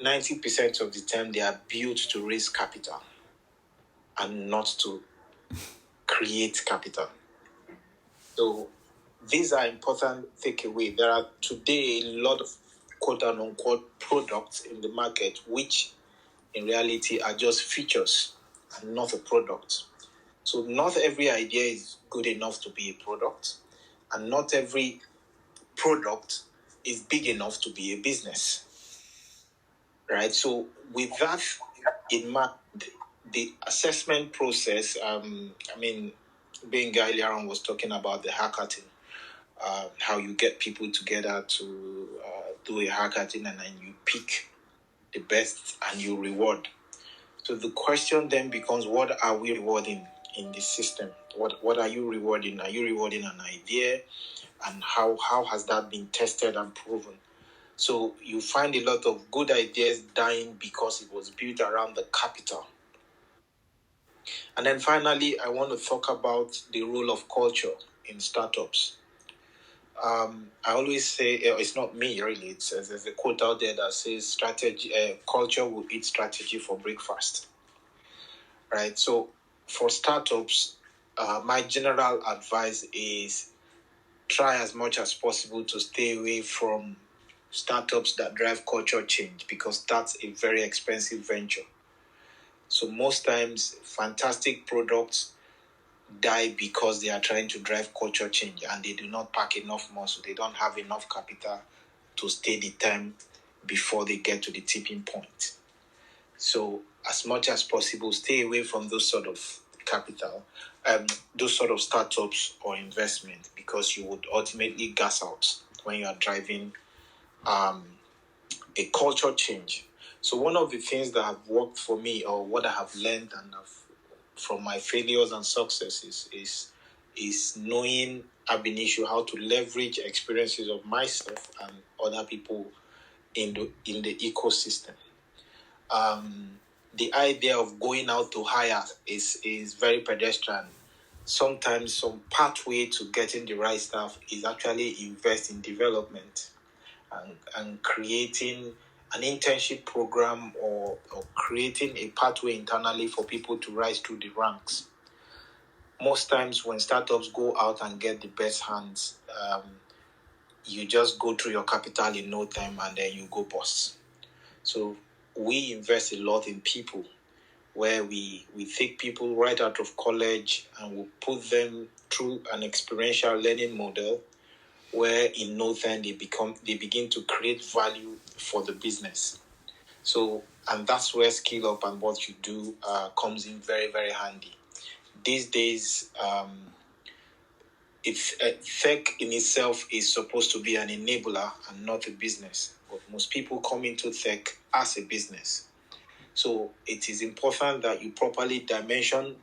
90% of the time they are built to raise capital and not to create capital. So these are important takeaway. There are today a lot of quote unquote products in the market which in reality are just features and not a product. So not every idea is good enough to be a product, and not every product is big enough to be a business. Right? So with that in mind, the assessment process, Benga earlier on was talking about the hackathon, how you get people together to do a hackathon and then you pick the best and you reward. So the question then becomes, what are we rewarding in this system? What are you rewarding? Are you rewarding an idea? And how has that been tested and proven? So you find a lot of good ideas dying because it was built around the capital. And then finally, I want to talk about the role of culture in startups. I always say, it's not me really, there's a quote out there that says culture will eat strategy for breakfast. Right? So for startups, my general advice is try as much as possible to stay away from startups that drive culture change, because that's a very expensive venture. So most times, fantastic products die because they are trying to drive culture change and they do not pack enough muscle. They don't have enough capital to stay the time before they get to the tipping point. So as much as possible, stay away from those sort of capital, those sort of startups or investment, because you would ultimately gas out when you are driving a culture change. So one of the things that have worked for me, or what I have learned from my failures and successes, is knowing ab initio how to leverage experiences of myself and other people in the ecosystem. The idea of going out to hire is very pedestrian. Sometimes some pathway to getting the right staff is actually invest in development and creating an internship program or creating a pathway internally for people to rise through the ranks. Most times when startups go out and get the best hands, you just go through your capital in no time and then you go bust. So we invest a lot in people, where we take people right out of college and we put them through an experiential learning model where in no time they begin to create value for the business. So, and that's where Skill Up and what you do comes in very, very handy. These days, tech in itself is supposed to be an enabler and not a business. But most people come into tech as a business. So it is important that you properly dimension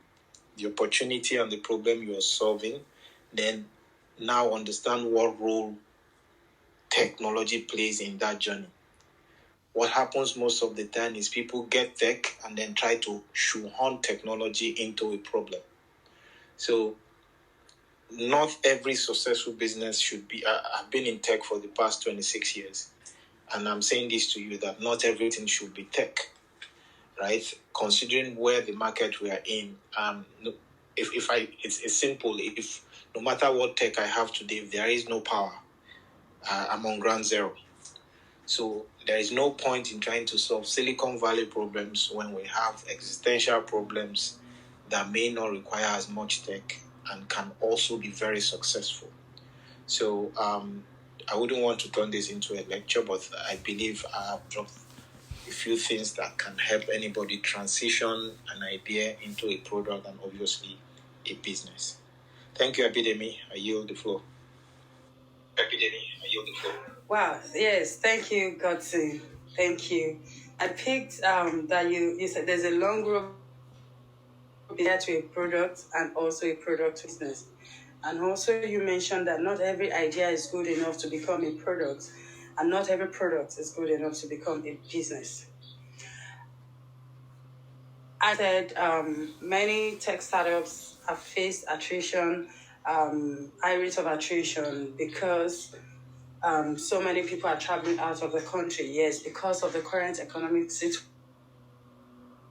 the opportunity and the problem you are solving, then now understand what role technology plays in that journey. What happens most of the time is people get tech and then try to shoehorn technology into a problem. So not every successful business should be... I've been in tech for the past 26 years, and I'm saying this to you, that not everything should be tech, right? Considering where the market we are in, it's simple. If no matter what tech I have today, if there is no power, I'm on ground zero. So there is no point in trying to solve Silicon Valley problems when we have existential problems that may not require as much tech and can also be very successful. So I wouldn't want to turn this into a lecture, but I believe I have dropped a few things that can help anybody transition an idea into a product and obviously a business. Thank you, Abidemi. I yield the floor. Wow, yes, thank you, Godson. Thank you. I picked that you said there's a long road to a product and also a product business. And also you mentioned that not every idea is good enough to become a product, and not every product is good enough to become a business. I said many tech startups have faced attrition, high rate of attrition, because so many people are traveling out of the country. Yes, because of the current economic situation,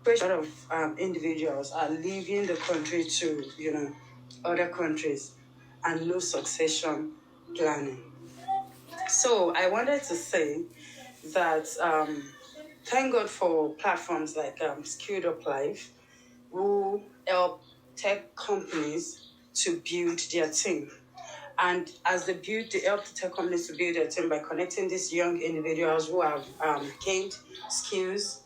a lot of individuals are leaving the country to, other countries, and no succession planning. So I wanted to say that thank God for platforms like Skilled Up Life, who help tech companies to build their team. And as they help the tech companies to build their team by connecting these young individuals who have gained skills,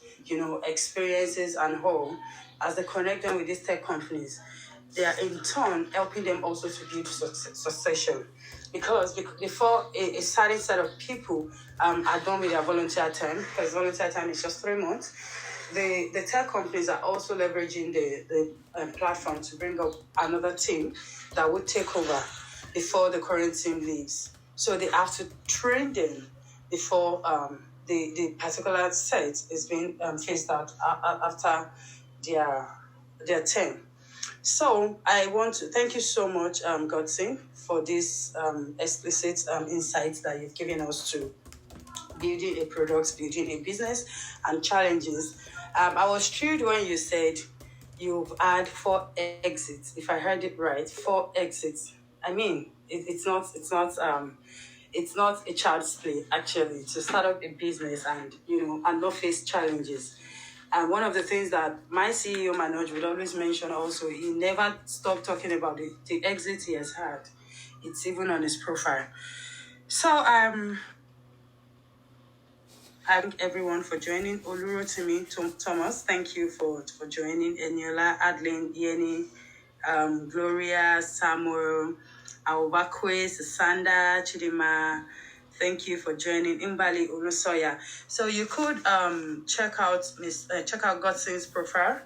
experiences and all. As they connect them with these tech companies, they are in turn helping them also to build succession. Because before a certain set of people are done with their volunteer time, because volunteer time is just 3 months, the tech companies are also leveraging the platform to bring up another team that would take over before the current team leaves. So they have to train them before the particular set is being phased out after their term. So I want to thank you so much, Godson, for this explicit insights that you've given us to building a product, building a business, and challenges. I was thrilled when you said you've had 4 exits. If I heard it right, 4 exits. I mean, it's not a child's play, actually, to start up a business and not face challenges. And one of the things that my CEO Manoj would always mention also, he never stopped talking about the exit he has had. It's even on his profile. So I thank everyone for joining. Olurotimi Thomas, thank you for joining. Eniola, Adeline, Yeni, Gloria, Samuel, Awubakwe, Sasanda, Chidima, thank you for joining. Imbali Olusoya. So you could check out Godson's profile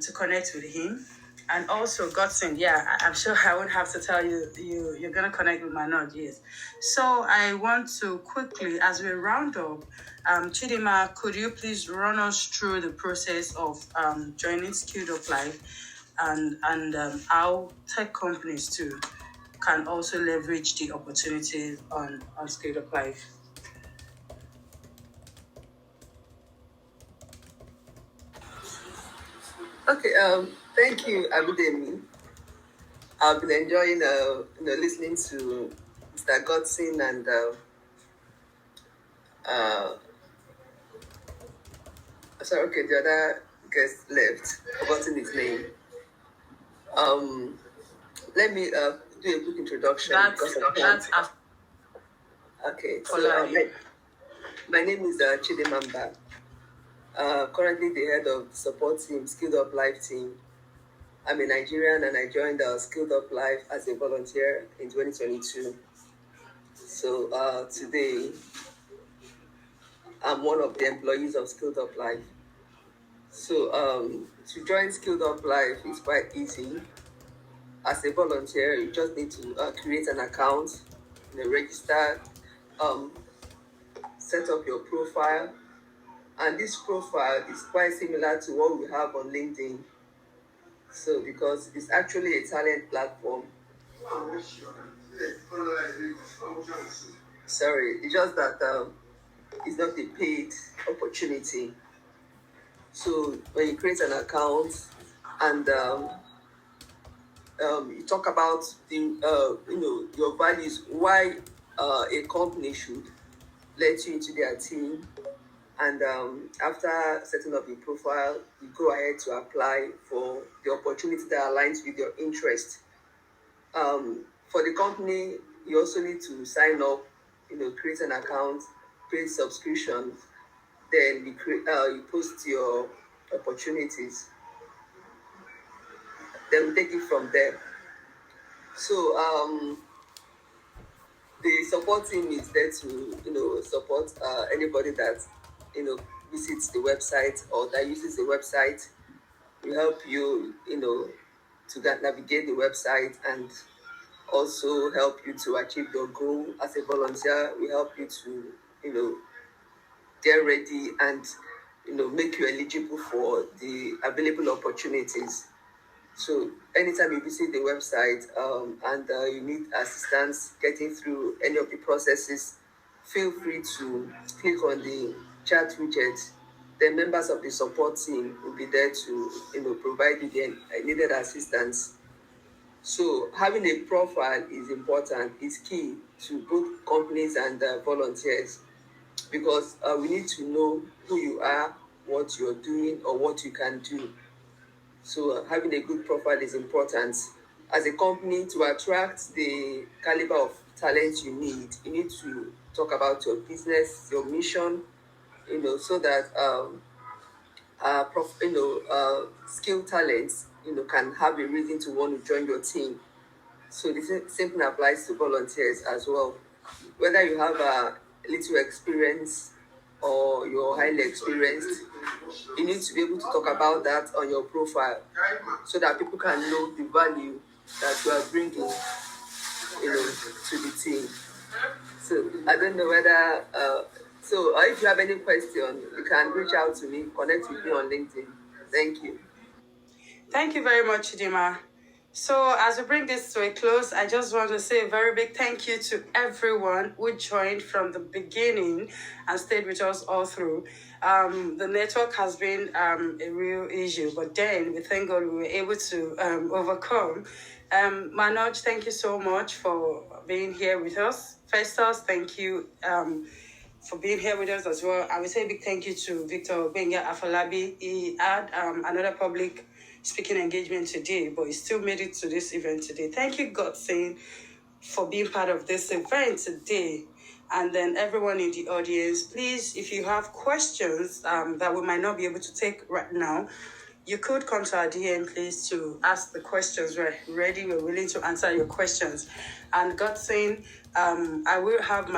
to connect with him. And also Godson, I'm sure I won't have to tell you, you're going to connect with Manoj, yes. So I want to quickly, as we round up, Chidima, could you please run us through the process of joining Skilled Up Life and how tech companies too can also leverage the opportunities on Skilled Up Life? Okay. Thank you, Abidemi. I've been enjoying, listening to Mr. Godson and sorry, okay, the other guest left, forgotten his name. Let me do a quick introduction. Okay, so my name is Chidimamba. Currently the head of the support team, Skilled Up Life team. I'm a Nigerian and I joined Skilled Up Life as a volunteer in 2022. So today, I'm one of the employees of Skilled Up Life. So to join Skilled Up Life is quite easy. As a volunteer, you just need to create an account, register, set up your profile. And this profile is quite similar to what we have on LinkedIn. So because it's actually a talent platform. Sorry, it's just that it's not a paid opportunity. So when you create an account and you talk about the your values, why a company should let you into their team, and after setting up your profile, you go ahead to apply for the opportunity that aligns with your interest. For the company, you also need to sign up, create an account, create subscription, then you post your opportunities. Then we take it from there. So the support team is there to support anybody that visits the website or that uses the website. We help you to navigate the website and also help you to achieve your goal. As a volunteer, we help you to get ready and make you eligible for the available opportunities. So anytime you visit the website and you need assistance getting through any of the processes, feel free to click on the chat widget. The members of the support team will be there to provide you the needed assistance. So having a profile is important. It's key to both companies and volunteers, because we need to know who you are, what you're doing, or what you can do. So having a good profile is important. As a company, to attract the caliber of talent you need to talk about your business, your mission, so that skilled talents, can have a reason to want to join your team. So the same thing applies to volunteers as well. Whether you have a little experience or you're highly experienced, you need to be able to talk about that on your profile so that people can know the value that you are bringing, to the team. So I don't know whether, if you have any question, you can reach out to me, connect with me on LinkedIn. Thank you. Thank you very much, Chidima. So as we bring this to a close, I just want to say a very big thank you to everyone who joined from the beginning and stayed with us all through. The network has been a real issue, but then we thank God we were able to overcome. Manoj, thank you so much for being here with us. Festus, thank you for being here with us as well. I will say a big thank you to Victor Benga Afolabi. He had another public speaking engagement today, but he still made it to this event today. Thank you, Godson, for being part of this event today. And then everyone in the audience, please, if you have questions that we might not be able to take right now, you could come to our DM, please, to ask the questions. We're ready, we're willing to answer your questions. And Godson, I will have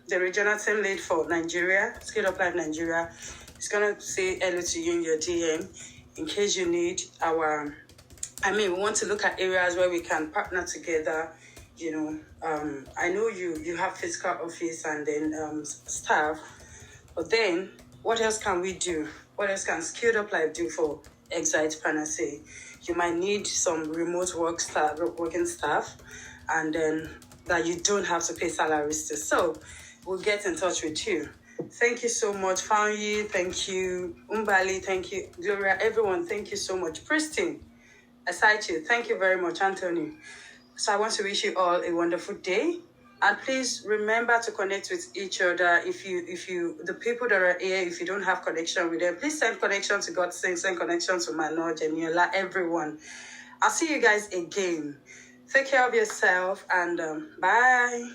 the regional team lead for Nigeria, Skilled Up Life Nigeria. He's going to say hello to you in your DM. In case you need we want to look at areas where we can partner together. I know you have physical office and then staff, but then what else can we do? What else can Skilled Up Life do for Excite Panacea? You might need some remote working staff, and then that you don't have to pay salaries to. So we'll get in touch with you. Thank you so much, Fanyi. Thank you, Umbali. Thank you, Gloria. Everyone, thank you so much. Pristine, aside you, thank you very much, Anthony. So I want to wish you all a wonderful day. And please remember to connect with each other. If you, the people that are here, if you don't have connection with them, please send connection to God Sing, send connection to Manoj, Eniola, everyone. I'll see you guys again. Take care of yourself and bye.